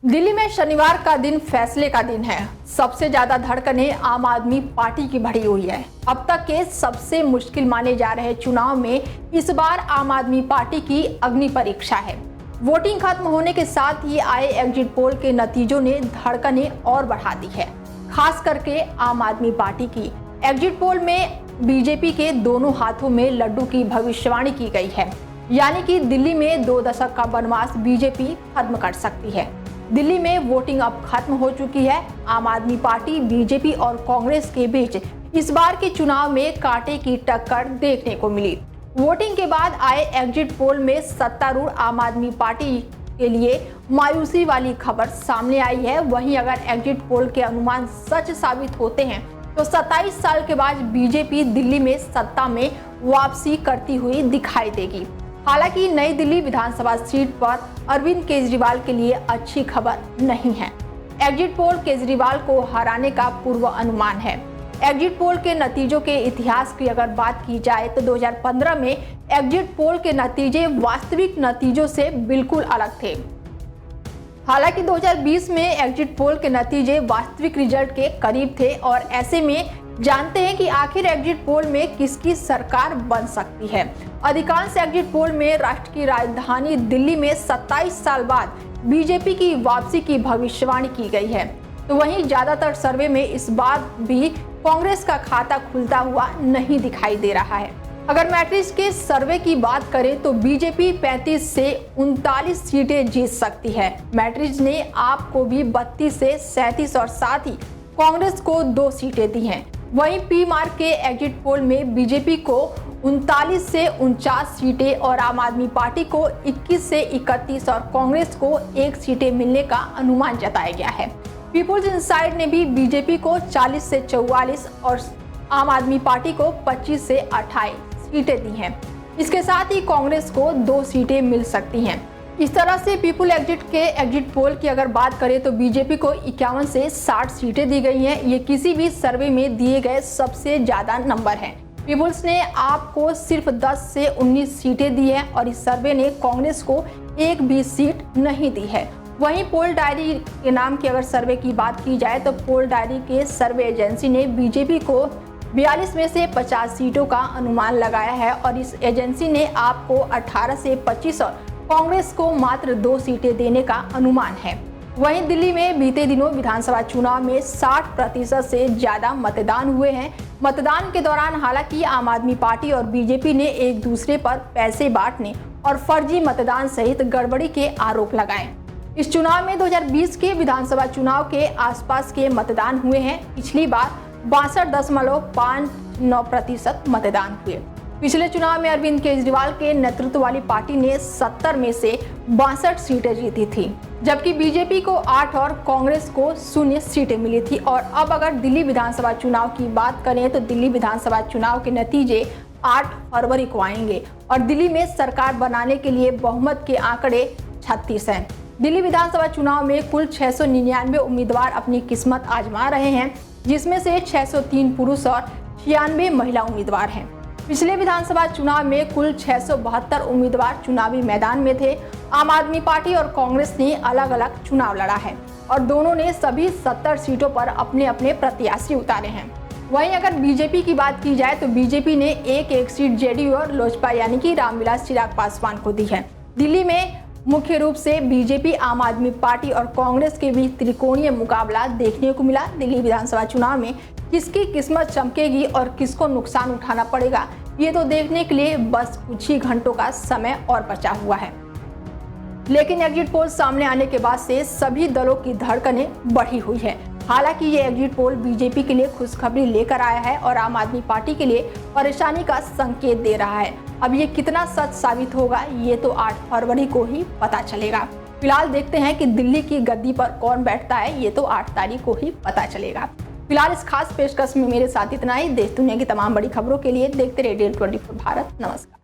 दिल्ली में शनिवार का दिन फैसले का दिन है। सबसे ज्यादा धड़कनें आम आदमी पार्टी की बढ़ी हुई है। अब तक के सबसे मुश्किल माने जा रहे चुनाव में इस बार आम आदमी पार्टी की अग्नि परीक्षा है। वोटिंग खत्म होने के साथ ही आए एग्जिट पोल के नतीजों ने धड़कनें और बढ़ा दी है, खास करके आम आदमी पार्टी की। एग्जिट पोल में बीजेपी के दोनों हाथों में लड्डू की भविष्यवाणी की गई है, यानी कि दिल्ली में 2 दशक का वनवास बीजेपी खत्म कर सकती है। दिल्ली में वोटिंग अब खत्म हो चुकी है। आम आदमी पार्टी, बीजेपी और कांग्रेस के बीच इस बार के चुनाव में कांटे की टक्कर देखने को मिली। वोटिंग के बाद आए एग्जिट पोल में सत्तारूढ़ आम आदमी पार्टी के लिए मायूसी वाली खबर सामने आई है। वहीं अगर एग्जिट पोल के अनुमान सच साबित होते हैं तो 27 साल के बाद बीजेपी दिल्ली में सत्ता में वापसी करती हुई दिखाई देगी। हालांकि नई दिल्ली विधानसभा सीट पर अरविंद केजरीवाल के लिए अच्छी खबर नहीं है। एग्जिट पोल केजरीवाल को हराने का पूर्व अनुमान है। एग्जिट पोल के नतीजों के इतिहास की अगर बात की जाए तो 2015 में एग्जिट पोल के नतीजे वास्तविक नतीजों से बिल्कुल अलग थे। हालांकि 2020 में एग्जिट पोल के नतीजे वास्तविक रिजल्ट के करीब थे और ऐसे में जानते हैं कि आखिर एग्जिट पोल में किसकी सरकार बन सकती है। अधिकांश एग्जिट पोल में राष्ट्र की राजधानी दिल्ली में 27 साल बाद बीजेपी की वापसी की भविष्यवाणी की गई है। तो वहीं ज्यादातर सर्वे में इस बार भी कांग्रेस का खाता खुलता हुआ नहीं दिखाई दे रहा है। अगर मैट्रिक्स के सर्वे की बात करें तो बीजेपी 35 से 39 सीटें जीत सकती है। मैट्रिक्स ने आपको भी 32 से 37 और साथ ही कांग्रेस को 2 सीटें दी हैं। वहीं पी मार्क के एग्जिट पोल में बीजेपी को 39 से 49 सीटें और आम आदमी पार्टी को 21 से 31 और कांग्रेस को 1 सीटें मिलने का अनुमान जताया गया है। पीपुल्स इनसाइड ने भी बीजेपी को 40 से 44 और आम आदमी पार्टी को 25 से 28 सीटें दी हैं। इसके साथ ही कांग्रेस को 2 सीटें मिल सकती हैं। इस तरह से पीपुल एग्जिट के एग्जिट पोल की अगर बात करें तो बीजेपी को 51 से 60 सीटें दी गई हैं। ये किसी भी सर्वे में दिए गए सबसे ज्यादा नंबर हैं। पीपुल्स ने आपको सिर्फ 10 से 19 सीटें दी हैं और इस सर्वे ने कांग्रेस को एक भी सीट नहीं दी है। वहीं पोल डायरी के नाम की अगर सर्वे की बात की जाए तो पोल डायरी के सर्वे एजेंसी ने बीजेपी को 42 में से 50 सीटों का अनुमान लगाया है और इस एजेंसी ने आपको 18 से 25 और कांग्रेस को मात्र 2 सीटें देने का अनुमान है। वहीं दिल्ली में बीते दिनों विधानसभा चुनाव में 60% से ज्यादा मतदान हुए हैं। मतदान के दौरान हालांकि आम आदमी पार्टी और बीजेपी ने एक दूसरे पर पैसे बांटने और फर्जी मतदान सहित गड़बड़ी के आरोप लगाए। इस चुनाव में 2020 के विधानसभा चुनाव के आसपास के मतदान हुए हैं। पिछली बार 62.59% मतदान हुए। पिछले चुनाव में अरविंद केजरीवाल के नेतृत्व वाली पार्टी ने 70 में से 62 सीटें जीती थी, जबकि बीजेपी को 8 और कांग्रेस को 0 सीटें मिली थी। और अब अगर दिल्ली विधानसभा चुनाव की बात करें तो दिल्ली विधानसभा चुनाव के नतीजे 8 फरवरी को आएंगे और दिल्ली में सरकार बनाने के लिए बहुमत के आंकड़े 36 हैं। दिल्ली विधानसभा चुनाव में कुल 699 उम्मीदवार अपनी किस्मत आजमा रहे हैं, जिसमें से 603 पुरुष और 96 महिला उम्मीदवार हैं। पिछले विधानसभा चुनाव में कुल 672 उम्मीदवार चुनावी मैदान में थे। आम आदमी पार्टी और कांग्रेस ने अलग अलग चुनाव लड़ा है और दोनों ने सभी 70 सीटों पर अपने अपने प्रत्याशी उतारे हैं। वहीं अगर बीजेपी की बात की जाए तो बीजेपी ने एक सीट जेडीयू और लोजपा यानी कि रामविलास चिराग पासवान को दी है। दिल्ली में मुख्य रूप से बीजेपी, आम आदमी पार्टी और कांग्रेस के बीच त्रिकोणीय मुकाबला देखने को मिला। दिल्ली विधानसभा चुनाव में किसकी किस्मत चमकेगी और किसको नुकसान उठाना पड़ेगा, ये तो देखने के लिए बस कुछ ही घंटों का समय और बचा हुआ है। लेकिन एग्जिट पोल सामने आने के बाद से सभी दलों की धड़कनें बढ़ी हुई है। हालांकि ये एग्जिट पोल बीजेपी के लिए खुशखबरी लेकर आया है और आम आदमी पार्टी के लिए परेशानी का संकेत दे रहा है। अब ये कितना सच साबित होगा, ये तो 8 फरवरी को ही पता चलेगा। फिलहाल देखते हैं कि दिल्ली की गद्दी पर कौन बैठता है, ये तो 8 तारीख को ही पता चलेगा। फिलहाल इस खास पेशकश में मेरे साथ इतना ही। देश दुनिया की तमाम बड़ी खबरों के लिए देखते रहिए DL 24 भारत। नमस्कार।